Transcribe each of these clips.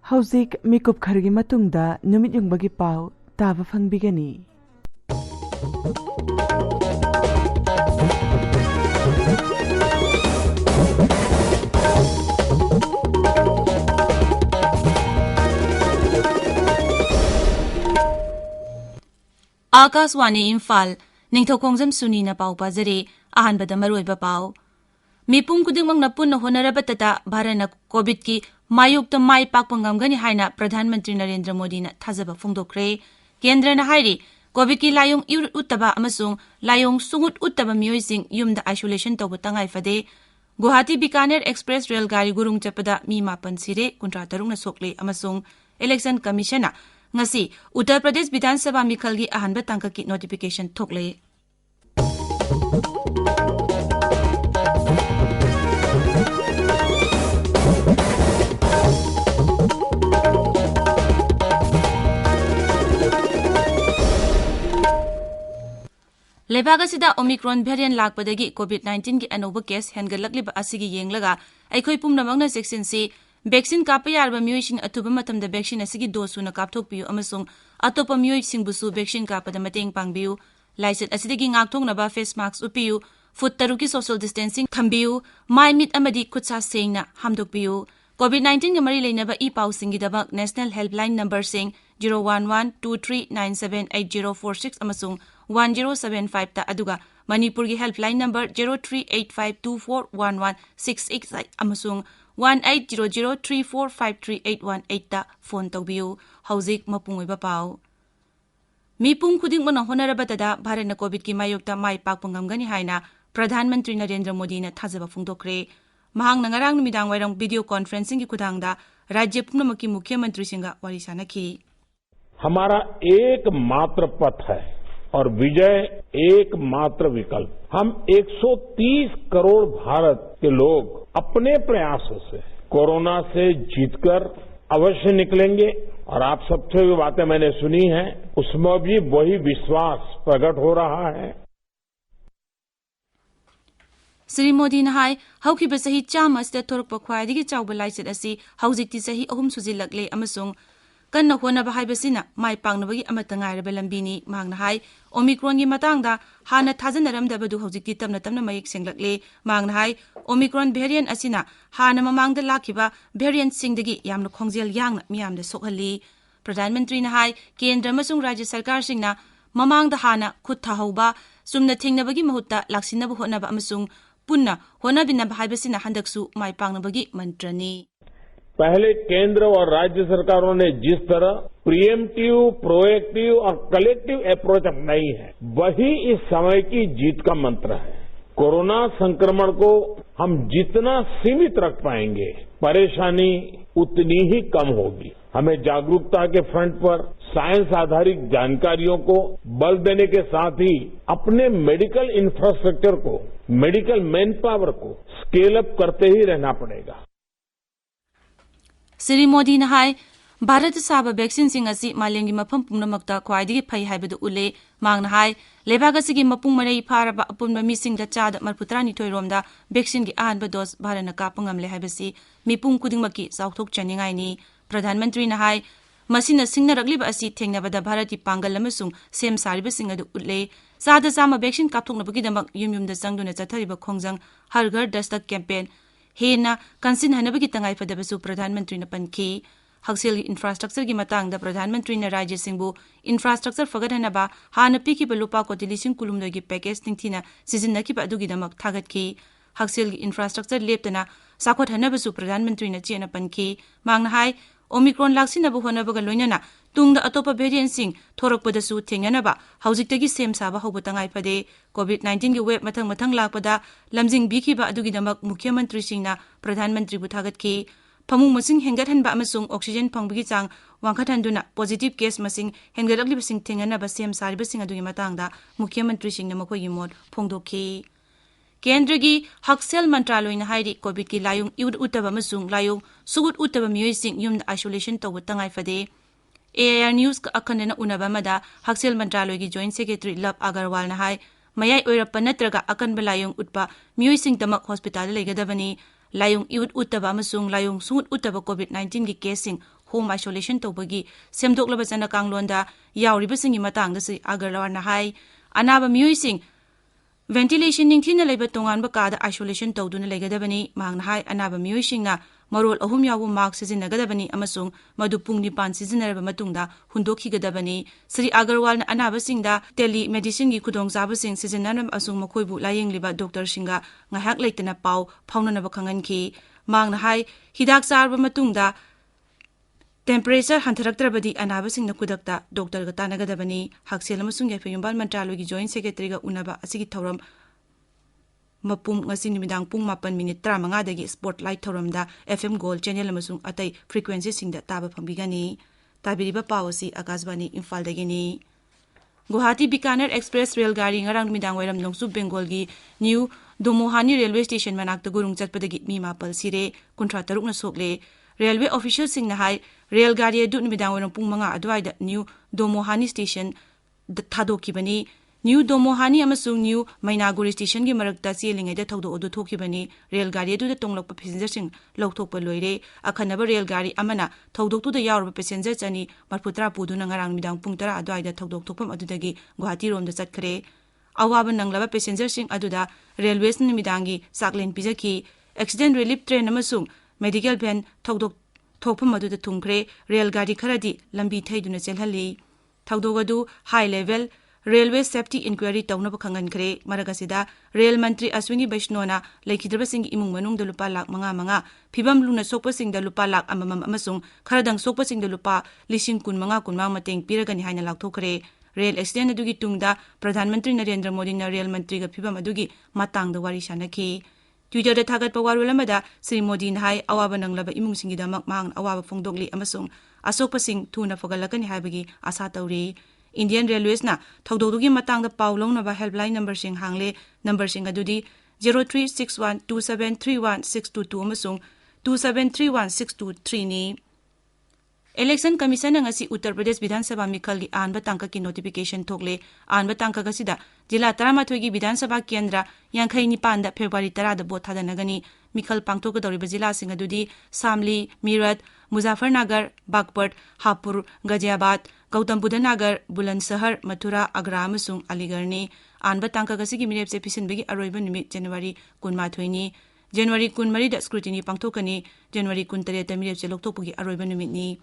Hauzik mikup khargi matungda numit yungbagi pau taba fangbigani. Akaswani Imphal Ningthoukhongjam Suni na pau pazari ahanbada maruiba pau. Mipum kudingmang na punna honarabatata bharana COVID ki mayukta mai pakpangamgani haina Pradhan Mantri Narendra Modi na thazaba phongdokre. Kendra na hairi COVID ki layong iurut uttaba amasung layong sungut uttaba mioising yumda isolation tawba tangai fade. Guwahati Bikaner Express Rail Gari Gurung Chapada mi mapan sire kuntra tarung na sokle amasung Election Commission na ngasi Uttar Pradesh Vidhan Sabha mikhalgi ahanba tangka ki notification thokle. Lebagasida Omicron variant lakpadagi COVID-19 ki anoba case hengalakliba asigi yenglaga aikhoi pumnamangna section si vaccine kapa yarba mioising atuba matamda vaccine asigi dose na kapthokpiu amasung atopa mioising busu vaccine kapada mateng pangbiu license asidagi ngakthongnaba face mask upiu foot taruki social distancing thambiu mai mit amadi khutsa sengna hamdokpiu COVID-19 ga mari leinaba e pausingi dabak national helpline number sing 01123978046 amasung 1075 ta aduga Manipuri helpline number 0385241168 amasung 180034538118 ta phone tawbiu hauzik mapungoiba pau mipum khuding mana honarabatada bharana covid ki mayokta mai pakpangamgani haina Pradhan Mantri Narendra Modi na thazaba phongdokre mahang na ngarang numidang wairang video conferencing ki khudangda राज्य पुनमकी मुख्यमंत्री सिंह वारी सानखी हमारा एकमात्र पथ है और विजय एकमात्र विकल्प हम 130 करोड़ भारत के लोग अपने प्रयासों से कोरोना से जीतकर अवश्य निकलेंगे और आप सबसे जो बातें मैंने सुनी हैं उसमें भी वही विश्वास प्रकट हो रहा है श्री मोदी नहाय हौखिब सही चामसते थोरक ख्वाइदगी चाउब लाइसेट असि हौजिकति सही अहुम सुजिलकले अमसुंग कन्न होनब हाइबसिना माइ पांगनबगी अमत ngairaba lambini mangna hai omicron gi matangda hana thajanaramdabadu hojikti tamna tamna mayik senglakle mangna hai omicron variant asina hana mamangda lakhiba variant singdagi yamna khongjel yangna miyamda sokhalli Pradhan Mantri na hai kendra masung rajya sarkar singna mamangda hana khut thahauba sumna thingnabagi mahutta laksinaba honaba amasung punna honabinaba haibasina handaksu mai pangnabagi mantrani पहले केंद्र और राज्य सरकारों ने जिस तरह pre-emptive proactive और collective approach अपनाई है वही इस समय की जीत का मंत्र है कोरोना संक्रमण को हम जितना सीमित रख पाएंगे परेशानी उतनी ही कम होगी हमें जागरूकता के फ्रंट पर साइंस आधारित जानकारियों को बल देने के साथ ही अपने मेडिकल इंफ्रास्ट्रक्चर को मेडिकल मैन पावर को स्केल अप करते ही रहना पड़ेगा श्री मोदी नहाय भारत साबा वैक्सीन सिंह असि मालेंगी मफम पुनमक्ता ख्वाइदगी फै हाइबदु उले मांगना हाय लेबागसिगी मपुंग मरै फारबा अपुनबा मिसिंगदा चाद मरपुत्रानी थोइरोमदा वैक्सीन गी आहानबा डोज भारना कापंगमले हाइबसि मिपुंग कुदिंगमकी चाउथोक चनिंगाइनी प्रधानमंत्री नहाय मसिना सिंगनरगलिबा असि थेंगनबदा भारती पांगल अमसुंग सेम सारिबा सिंगदु उले सादा सामा वैक्सीन कापथोकनबगीदमक युमयुमदा चंगदुना चथरिबा खोंगजंग हर घर दस्तक कैंपेन हेना कंसिन हनबगी तंगाई फदबसु प्रधानमंत्री न पनखी हक्सेल इंफ्रास्ट्रक्चर की मतंग प्रधानमंत्री ने राज्य सिंबु इंफ्रास्ट्रक्चर फगदहनबा हाना पीखिब लुपा कोटी लिसिंग कुलुमदगी पैकेज निंगथिना सिजिननखिब अदुगिदमक थागतखी हक्सेल इंफ्रास्ट्रक्चर लेपतना साखोट हनबसु प्रधानमंत्री ने चेना पनखी मांगना हाय ओमिक्रॉन लाक्सिनबु होनबगा लोइनना तुंगदा अतोपा वेरिएंट सिंग थोरकपदसु थेंगनबा हौजिकतगी सेम साबा हौबु तंगाई फदे कोविड-19 की वेब मथंग मथंग लाकपदा लमजिंग बिखिबा अदुगिदमक मुख्यमंत्री सिंगना प्रधानमंत्री बु थागतखी फमुंग मसिंग हेंगतहनबा अमसुंग ऑक्सीजन फंगबगी चांग वांखथहनदुना पॉजिटिव केस मसिंग हेंगलकलिबसिंग थेंगनबा सेम सारिबसिंग अदुगी मतंगदा मुख्यमंत्री सिंगना मखोयि मोड फोंगदोखी केंद्र की हक्सेल मंत्रालय हाइरी कोविड की लायुंग इउद Utba मसुंग लायुंग सुगुत Utba मियोइसिंग yum isolation तौब तंगाई फदे AIR news का अखंडना उनबा मदा हक्सेल मंत्रालय की जॉइंट सेक्रेटरी लव अग्रवाल ना हाय मयाई ओइरप्पा नत्रगा अकनबा लायुंग उतबा मियोइसिंग तमक हॉस्पिटल लेगदबनी लायुंग इउद उतबा मसुंग लायुंग सुगुत उतबा कोविड-19 की casing home isolation tawbagi semdoklaba chana kanglonda yauribasingi matangda si agarlawarna hai anaba miyuising ventilation ningthina leiba tonganba kada isolation tawduna leigadabani mangna hai anaba miyuisingna marol ahum yawu mark sizinnagadabani amasung madu pungni pan sizinaraba matungda hundokhigadabani Sri Agarwal na anaba singda tele medicine gi khudong zabasing sizinanam asung makhoibu layingliba doctor singa ngahak leitana pau phaunanaba khanganki mangna hai hidak sarba matungda temperature hantharaktrabadi anaba singna kudakta doctor ga tanagadabani haksel amasung yafayumbal mantralogi joint secretary ga unaba asigi thoram mapum ngasi nimidang pung 8:35 dagi spotlight thoramda FM Gold channel amasung atai frequency singda taba phambigani tabiriba pawasi Akashvani Imphal dagini Guwahati Bikaner Express rail gari ngarang midang wairam nongsu Bengal gi New Domohani railway station manakta gurung chatpadagi mi mapal sire kuntra taruk na sokle railway official singna hai rail gari adu midang wairam pung 5 adwaida New Domohani station thadokibani New Domohani amasung New Mainaguri station gi marakta chelingai da thogdo odu thokibani rail gari adu da tonglakpa passenger sing lokthokpa loire akhanaba rail gari amana thogdoktu da yawrba passenger chani marputra puduna ngarang midang pung 10 adwaida thogdok thokpam adudagi Guwahati rom da chatkare awaba nanglaba passenger sing aduda railways ni midangi saklen pijaki accident relief train amasung medical van thogdok thokpam aduda thungkre rail gari kharadi lambi thaiduna chelhali thogdogadu high level Railway Safety Inquiry taunaba khangankre maragasida Rail Mantri Ashwini Vaishnona laikhidrabasing imung manung da lupa lakh 5 phibam luna sokpasing da lupa lakh amamam amasung kharadang sokpasing da lupa 15 mateng piragani haina lakthokre rail accident adugi tungda Pradhan Mantri Narendra Modi na Rail Mantri ga phibam adugi matangda wari sanaki Twitter da thagatpa warulamada Sri Modi na hai awaba nanglaba imung singidamak mang awaba phongdokli amasung asokpasing thuna fogalakani haibagi asa tawri Indian Railways na thogdodugi matangda paulongnaba helpline number sing hangle number sing adudi 0361273162 amasung 273162 ni Election Commission ngasi Uttar Pradesh Vidhan Sabha Mikhal gi anba tangka ki notification thokle anba tangka gasida jila 13 gi Vidhan Sabha Kendra 59 da February 10 da bot thadanagani Mikhal pangthok dawriba jila sing adudi Samli Meerut Muzaffarnagar Bagpat Hapur Ghaziabad Gautam Buddha Nagar Bulandsahar Mathura Agra amasung Aligarh ni anba tangka gasigi mirep se pisinbagi aroiba numit January 18 ni January 13 da scrutiny pangthokani January 13 da mirep se loktokpagi aroiba numit ni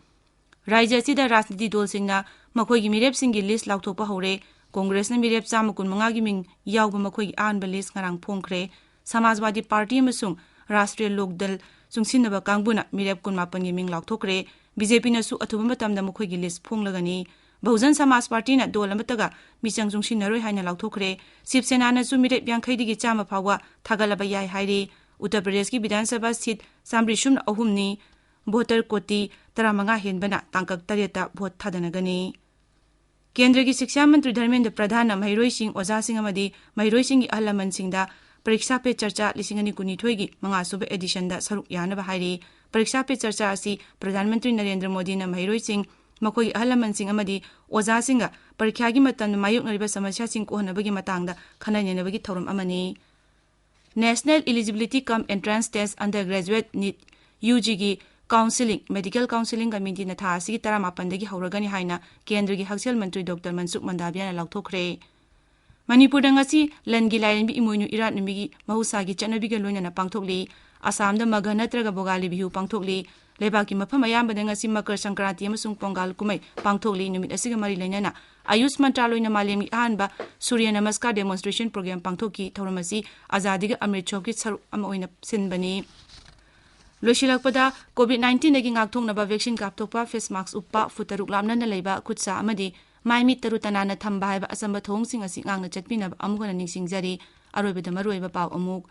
Raja sida Rajniti Dol Singna Makhoigi Mirep Singi list laukthokpa hore Congress na Mirep 115 gi ming yawba makhoigi anba list ngarang phongkhre Samajwadi Party amasung Rashtriya Lokdal Sungsinaba Kangbuna Mirep 18 gi ming laukthokre BJP na su athuba matamda makhoigi list phonglagani Bahujan Samaj Party na dol amataga michang sungsinaroi haina laukthokre Shiv Sena na su Mirep 50 digi chama phawa thagalaba yai hairi Uttar Pradesh ki Vidhan Sabha seat Samri Shumna ahumni voter koti 15 henbana tangkak tareta vote thadanagani Kendra gi Shiksha Mantri Dharmendra Pradhan na Mairoi Singh Oza Singh amadi Mairoi Singh gi ahalaman singda Pariksha Pe Charcha 2019 gi manga suba edition da saruk yanaba hairi Pariksha Pe Charcha asi Pradhan Mantri Narendra Modi na Mairoi Singh makoi ahalaman singh amadi Oza Singh parikha gi matam mayoknariba samasya sing ko hanabagi matangda khananyanabagi thorum amani National Eligibility Cum Entrance Test Undergraduate NEET UG gi Counseling Medical Counseling Committee na tha asigi 18 dagi hauragani haina Kendra gi Haksel Mantri Dr. Mansukh Mandaviya na laukthokre Manipur ngasi langi lainbi imoinu irat numigi mahusagi chanabiga loina na pangthokli Assam da Magha natraga Bogali bihu pangthokli lebaki mafam ayamba ngasi Makar Sankranti amasung Pongal kumai pangthokli numit asiga mari lainana Ayush Mantraloina malemgi ahanba Surya Namaskar demonstration program pangthoki thauramasi Azadiga Amrit Chowki saru ama oina sinbani Loishilakpada COVID-19 dagi ngakthongnaba vaccine kapthokpa face mask uppa futaruk lamnana leiba khutsa amadi maimi taru tanana thamba haiba asamba thongsing asi ngangna chatpinaba amugana ningsingjari aroibada maroiba paw amuk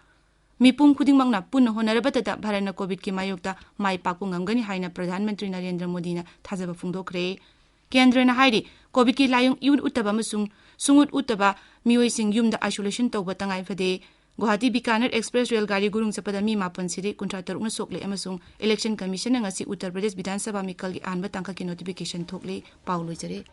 mipum khudingmakna punna honarabata bharana covid ki mayokta mai paku ngamgani haina Pradhan Mantri Narendra Modi na thajaba phungdokre Kendra na hairi covid ki layung yun utaba masung sungut utaba mioi sing yumda isolation tawba tangai phade Guwahati Bikaner Express rail gari gurung chapada mi 8 siri kuntra taruk na sokle amasung Election Commission ngasi Uttar Pradesh Vidhan Sabha Mikhal gi anba tangka ki notification thokle pauloi jare